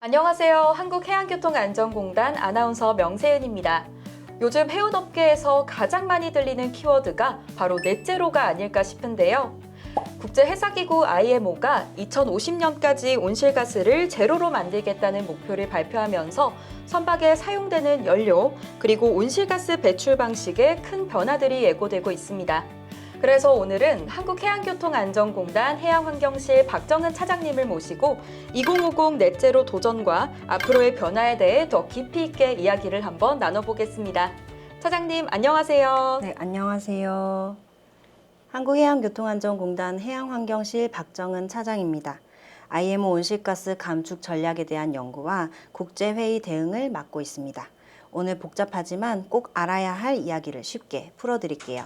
안녕하세요. 한국해양교통안전공단 아나운서 명세은입니다. 요즘 해운업계에서 가장 많이 들리는 키워드가 바로 넷제로가 아닐까 싶은데요. 국제해사기구 IMO가 2050년까지 온실가스를 제로로 만들겠다는 목표를 발표하면서 선박에 사용되는 연료, 그리고 온실가스 배출 방식에 큰 변화들이 예고되고 있습니다. 그래서 오늘은 한국해양교통안전공단 해양환경실 박정은 차장님을 모시고 2050 넷제로 도전과 앞으로의 변화에 대해 더 깊이 있게 이야기를 한번 나눠보겠습니다. 차장님, 안녕하세요. 네, 안녕하세요. 한국해양교통안전공단 해양환경실 박정은 차장입니다. IMO 온실가스 감축 전략에 대한 연구와 국제회의 대응을 맡고 있습니다. 오늘 복잡하지만 꼭 알아야 할 이야기를 쉽게 풀어드릴게요.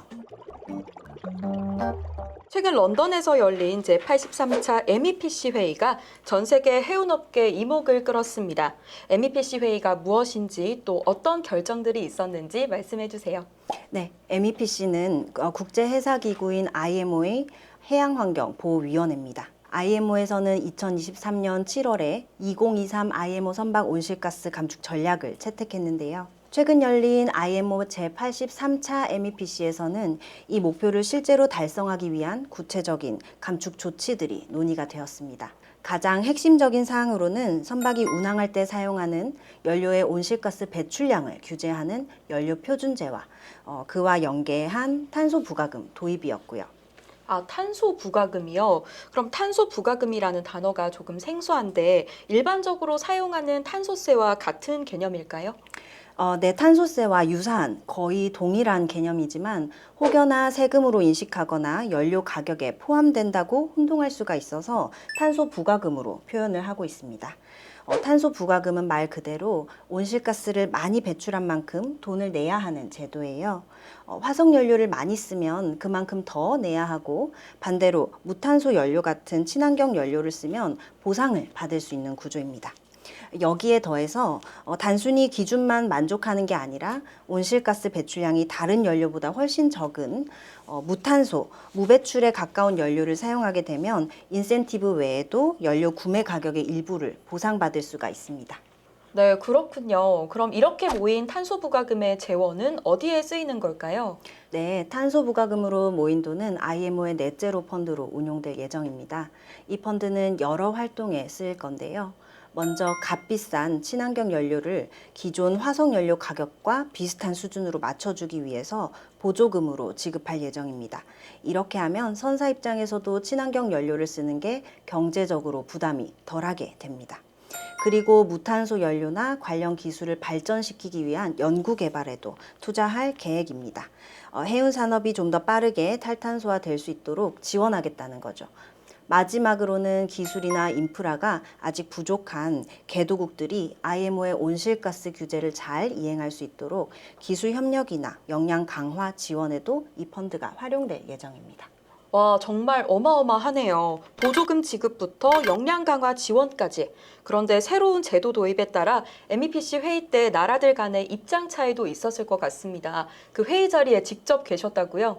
최근 런던에서 열린 제83차 MEPC 회의가 전 세계 해운업계 이목을 끌었습니다. MEPC 회의가 무엇인지 또 어떤 결정들이 있었는지 말씀해 주세요. 네, MEPC는 국제해사기구인 IMO의 해양환경보호위원회입니다. IMO에서는 2023년 7월에 2023 IMO 선박 온실가스 감축 전략을 채택했는데요. 최근 열린 IMO 제83차 MEPC에서는 이 목표를 실제로 달성하기 위한 구체적인 감축 조치들이 논의가 되었습니다. 가장 핵심적인 사항으로는 선박이 운항할 때 사용하는 연료의 온실가스 배출량을 규제하는 연료 표준제와 그와 연계한 탄소 부과금 도입이었고요. 탄소 부과금이요? 그럼 탄소 부과금이라는 단어가 조금 생소한데 일반적으로 사용하는 탄소세와 같은 개념일까요? 네, 탄소세와 유사한 거의 동일한 개념이지만 혹여나 세금으로 인식하거나 연료 가격에 포함된다고 혼동할 수가 있어서 탄소 부과금으로 표현을 하고 있습니다. 탄소 부과금은 말 그대로 온실가스를 많이 배출한 만큼 돈을 내야 하는 제도예요. 화석 연료를 많이 쓰면 그만큼 더 내야 하고 반대로 무탄소 연료 같은 친환경 연료를 쓰면 보상을 받을 수 있는 구조입니다. 여기에 더해서 단순히 기준만 만족하는 게 아니라 온실가스 배출량이 다른 연료보다 훨씬 적은 무탄소, 무배출에 가까운 연료를 사용하게 되면 인센티브 외에도 연료 구매 가격의 일부를 보상받을 수가 있습니다. 네, 그렇군요. 그럼 이렇게 모인 탄소 부과금의 재원은 어디에 쓰이는 걸까요? 네, 탄소 부과금으로 모인 돈은 IMO의 넷제로 펀드로 운용될 예정입니다. 이 펀드는 여러 활동에 쓰일 건데요. 먼저 값비싼 친환경 연료를 기존 화석 연료 가격과 비슷한 수준으로 맞춰주기 위해서 보조금으로 지급할 예정입니다. 이렇게 하면 선사 입장에서도 친환경 연료를 쓰는 게 경제적으로 부담이 덜하게 됩니다. 그리고 무탄소 연료나 관련 기술을 발전시키기 위한 연구 개발에도 투자할 계획입니다. 해운 산업이 좀 더 빠르게 탈탄소화 될 수 있도록 지원하겠다는 거죠. 마지막으로는 기술이나 인프라가 아직 부족한 개도국들이 IMO의 온실가스 규제를 잘 이행할 수 있도록 기술 협력이나 역량 강화 지원에도 이 펀드가 활용될 예정입니다. 와, 정말 어마어마하네요. 보조금 지급부터 역량 강화 지원까지. 그런데 새로운 제도 도입에 따라 MEPC 회의 때 나라들 간의 입장 차이도 있었을 것 같습니다. 그 회의 자리에 직접 계셨다고요?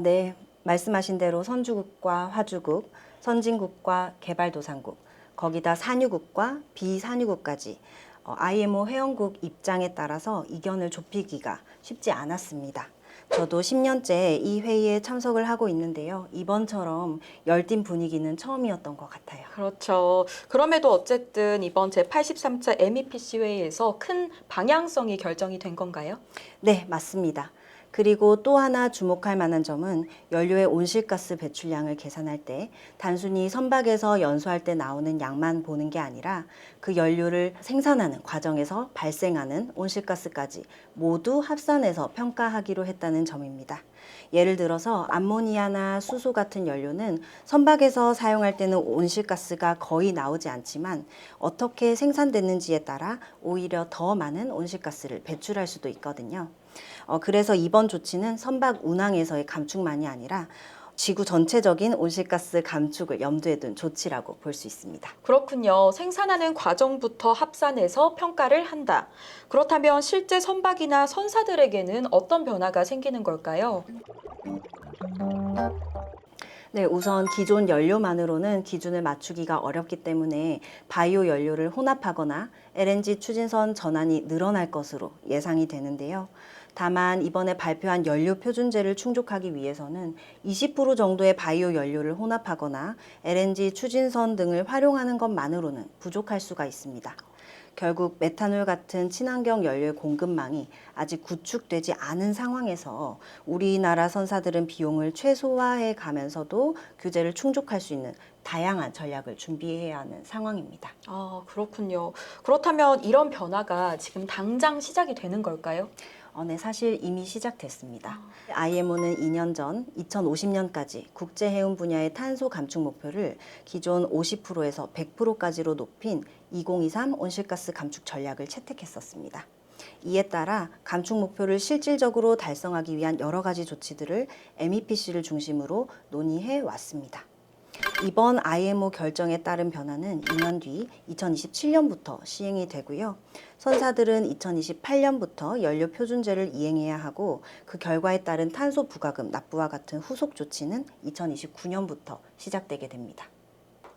네, 말씀하신 대로 선주국과 화주국, 선진국과 개발도상국, 거기다 산유국과 비산유국까지 IMO 회원국 입장에 따라서 이견을 좁히기가 쉽지 않았습니다. 저도 10년째 이 회의에 참석을 하고 있는데요. 이번처럼 열띤 분위기는 처음이었던 것 같아요. 그렇죠. 그럼에도 어쨌든 이번 제83차 MEPC 회의에서 큰 방향성이 결정이 된 건가요? 네, 맞습니다. 그리고 또 하나 주목할 만한 점은 연료의 온실가스 배출량을 계산할 때 단순히 선박에서 연소할 때 나오는 양만 보는 게 아니라 그 연료를 생산하는 과정에서 발생하는 온실가스까지 모두 합산해서 평가하기로 했다는 점입니다. 예를 들어서 암모니아나 수소 같은 연료는 선박에서 사용할 때는 온실가스가 거의 나오지 않지만 어떻게 생산됐는지에 따라 오히려 더 많은 온실가스를 배출할 수도 있거든요. 그래서 이번 조치는 선박 운항에서의 감축만이 아니라 지구 전체적인 온실가스 감축을 염두에 둔 조치라고 볼 수 있습니다. 그렇군요. 생산하는 과정부터 합산해서 평가를 한다. 그렇다면 실제 선박이나 선사들에게는 어떤 변화가 생기는 걸까요? 네, 우선 기존 연료만으로는 기준을 맞추기가 어렵기 때문에 바이오 연료를 혼합하거나 LNG 추진선 전환이 늘어날 것으로 예상이 되는데요. 다만 이번에 발표한 연료 표준제를 충족하기 위해서는 20% 정도의 바이오 연료를 혼합하거나 LNG 추진선 등을 활용하는 것만으로는 부족할 수가 있습니다. 결국 메탄올 같은 친환경 연료의 공급망이 아직 구축되지 않은 상황에서 우리나라 선사들은 비용을 최소화해 가면서도 규제를 충족할 수 있는 다양한 전략을 준비해야 하는 상황입니다. 아, 그렇군요. 그렇다면 이런 변화가 지금 당장 시작이 되는 걸까요? 네, 사실 이미 시작됐습니다. IMO는 2년 전 2050년까지 국제해운 분야의 탄소 감축 목표를 기존 50%에서 100%까지로 높인 2023 온실가스 감축 전략을 채택했었습니다. 이에 따라 감축 목표를 실질적으로 달성하기 위한 여러 가지 조치들을 MEPC를 중심으로 논의해 왔습니다. 이번 IMO 결정에 따른 변화는 2년 뒤 2027년부터 시행이 되고요. 선사들은 2028년부터 연료 표준제를 이행해야 하고 그 결과에 따른 탄소 부과금 납부와 같은 후속 조치는 2029년부터 시작되게 됩니다.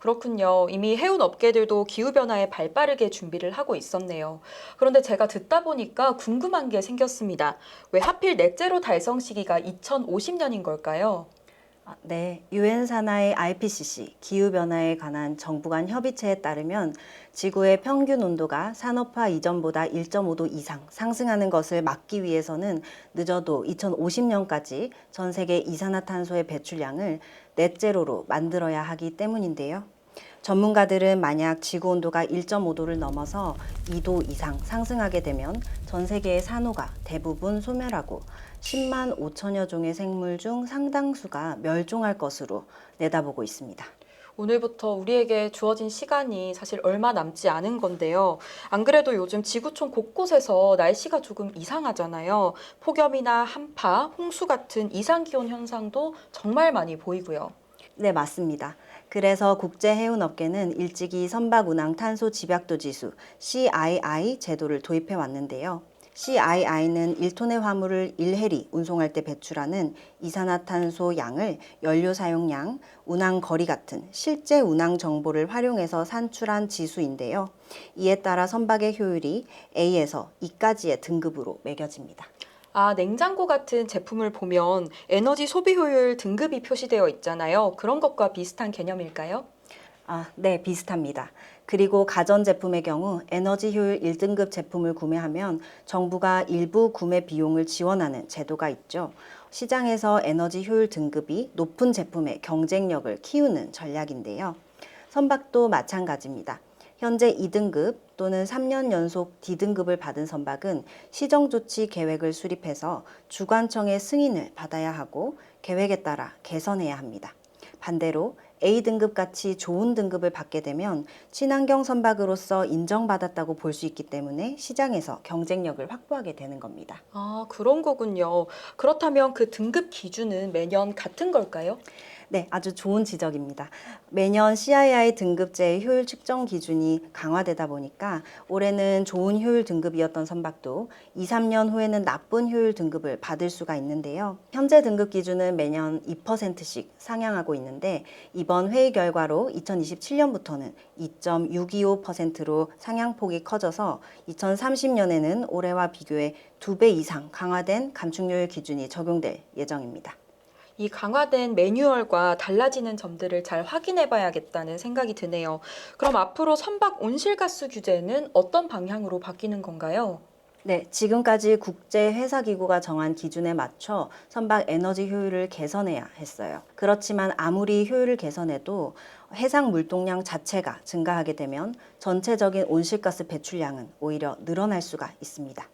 그렇군요. 이미 해운 업계들도 기후변화에 발빠르게 준비를 하고 있었네요. 그런데 제가 듣다 보니까 궁금한 게 생겼습니다. 왜 하필 넷제로 달성 시기가 2050년인 걸까요? 네, 유엔 산하의 IPCC 기후변화에 관한 정부 간 협의체에 따르면 지구의 평균 온도가 산업화 이전보다 1.5도 이상 상승하는 것을 막기 위해서는 늦어도 2050년까지 전 세계 이산화탄소의 배출량을 넷제로로 만들어야 하기 때문인데요. 전문가들은 만약 지구 온도가 1.5도를 넘어서 2도 이상 상승하게 되면 전 세계의 산호가 대부분 소멸하고 10만 5천여 종의 생물 중 상당수가 멸종할 것으로 내다보고 있습니다. 오늘부터 우리에게 주어진 시간이 사실 얼마 남지 않은 건데요. 안 그래도 요즘 지구촌 곳곳에서 날씨가 조금 이상하잖아요. 폭염이나 한파, 홍수 같은 이상기온 현상도 정말 많이 보이고요. 네, 맞습니다. 그래서 국제해운업계는 일찍이 선박운항 탄소 집약도 지수 CII 제도를 도입해 왔는데요. CII는 1톤의 화물을 1해리 운송할 때 배출하는 이산화탄소 양을 연료 사용량, 운항 거리 같은 실제 운항 정보를 활용해서 산출한 지수인데요. 이에 따라 선박의 효율이 A에서 E까지의 등급으로 매겨집니다. 아, 냉장고 같은 제품을 보면 에너지 소비 효율 등급이 표시되어 있잖아요. 그런 것과 비슷한 개념일까요? 네, 비슷합니다. 그리고 가전제품의 경우 에너지 효율 1등급 제품을 구매하면 정부가 일부 구매 비용을 지원하는 제도가 있죠. 시장에서 에너지 효율 등급이 높은 제품의 경쟁력을 키우는 전략인데요. 선박도 마찬가지입니다. 현재 2등급 또는 3년 연속 D등급을 받은 선박은 시정조치 계획을 수립해서 주관청의 승인을 받아야 하고 계획에 따라 개선해야 합니다. 반대로 A등급 같이 좋은 등급을 받게 되면 친환경 선박으로서 인정받았다고 볼 수 있기 때문에 시장에서 경쟁력을 확보하게 되는 겁니다. 아, 그런 거군요. 그렇다면 그 등급 기준은 매년 같은 걸까요? 네, 아주 좋은 지적입니다. 매년 CII 등급제의 효율 측정 기준이 강화되다 보니까 올해는 좋은 효율 등급이었던 선박도 2, 3년 후에는 나쁜 효율 등급을 받을 수가 있는데요. 현재 등급 기준은 매년 2%씩 상향하고 있는데 이번 회의 결과로 2027년부터는 2.625%로 상향폭이 커져서 2030년에는 올해와 비교해 2배 이상 강화된 감축료율 기준이 적용될 예정입니다. 이 강화된 매뉴얼과 달라지는 점들을 잘 확인해 봐야겠다는 생각이 드네요. 그럼 앞으로 선박 온실가스 규제는 어떤 방향으로 바뀌는 건가요? 네, 지금까지 국제회사기구가 정한 기준에 맞춰 선박 에너지 효율을 개선해야 했어요. 그렇지만 아무리 효율을 개선해도 해상 물동량 자체가 증가하게 되면 전체적인 온실가스 배출량은 오히려 늘어날 수가 있습니다.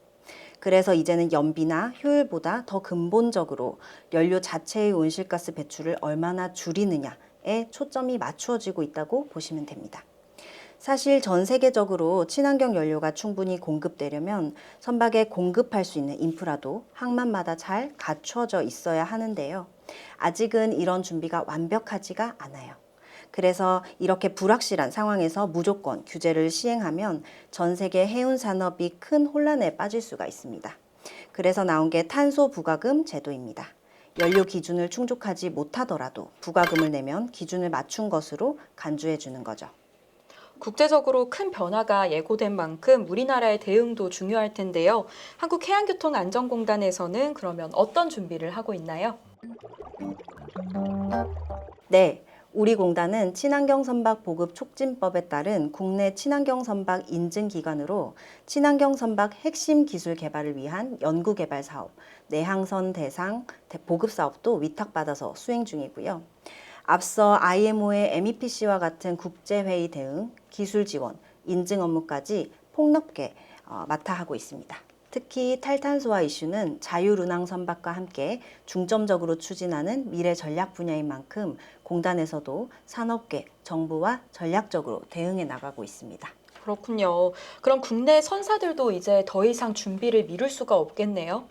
그래서 이제는 연비나 효율보다 더 근본적으로 연료 자체의 온실가스 배출을 얼마나 줄이느냐에 초점이 맞추어지고 있다고 보시면 됩니다. 사실 전 세계적으로 친환경 연료가 충분히 공급되려면 선박에 공급할 수 있는 인프라도 항만마다 잘 갖춰져 있어야 하는데요. 아직은 이런 준비가 완벽하지가 않아요. 그래서 이렇게 불확실한 상황에서 무조건 규제를 시행하면 전 세계 해운 산업이 큰 혼란에 빠질 수가 있습니다. 그래서 나온 게 탄소 부과금 제도입니다. 연료 기준을 충족하지 못하더라도 부과금을 내면 기준을 맞춘 것으로 간주해 주는 거죠. 국제적으로 큰 변화가 예고된 만큼 우리나라의 대응도 중요할 텐데요. 한국해양교통안전공단에서는 그러면 어떤 준비를 하고 있나요? 네, 우리 공단은 친환경 선박 보급 촉진법에 따른 국내 친환경 선박 인증 기관으로 친환경 선박 핵심 기술 개발을 위한 연구 개발 사업, 내항선 대상 보급 사업도 위탁받아서 수행 중이고요. 앞서 IMO의 MEPC와 같은 국제회의 대응, 기술 지원, 인증 업무까지 폭넓게 맡아 하고 있습니다. 특히 탈탄소화 이슈는 자율운항 선박과 함께 중점적으로 추진하는 미래 전략 분야인 만큼 공단에서도 산업계, 정부와 전략적으로 대응해 나가고 있습니다. 그렇군요. 그럼 국내 선사들도 이제 더 이상 준비를 미룰 수가 없겠네요.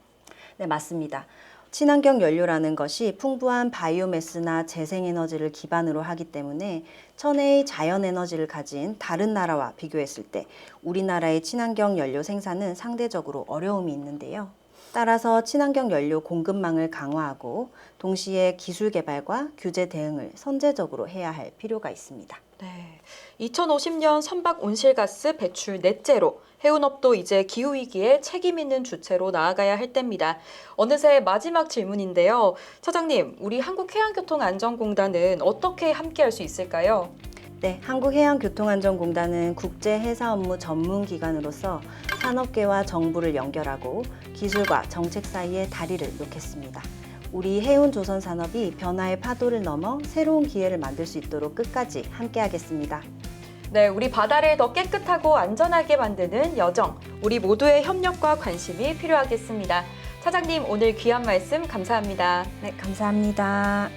네, 맞습니다. 친환경 연료라는 것이 풍부한 바이오매스나 재생에너지를 기반으로 하기 때문에 천혜의 자연에너지를 가진 다른 나라와 비교했을 때 우리나라의 친환경 연료 생산은 상대적으로 어려움이 있는데요. 따라서 친환경 연료 공급망을 강화하고 동시에 기술 개발과 규제 대응을 선제적으로 해야 할 필요가 있습니다. 네. 2050년 선박 온실가스 배출 넷제로 해운업도 이제 기후위기에 책임 있는 주체로 나아가야 할 때입니다. 어느새 마지막 질문인데요. 차장님, 우리 한국해양교통안전공단은 어떻게 함께할 수 있을까요? 네, 한국해양교통안전공단은 국제해사 업무 전문 기관으로서 산업계와 정부를 연결하고 기술과 정책 사이에 다리를 놓겠습니다. 우리 해운 조선 산업이 변화의 파도를 넘어 새로운 기회를 만들 수 있도록 끝까지 함께하겠습니다. 네, 우리 바다를 더 깨끗하고 안전하게 만드는 여정, 우리 모두의 협력과 관심이 필요하겠습니다. 차장님, 오늘 귀한 말씀 감사합니다. 네, 감사합니다.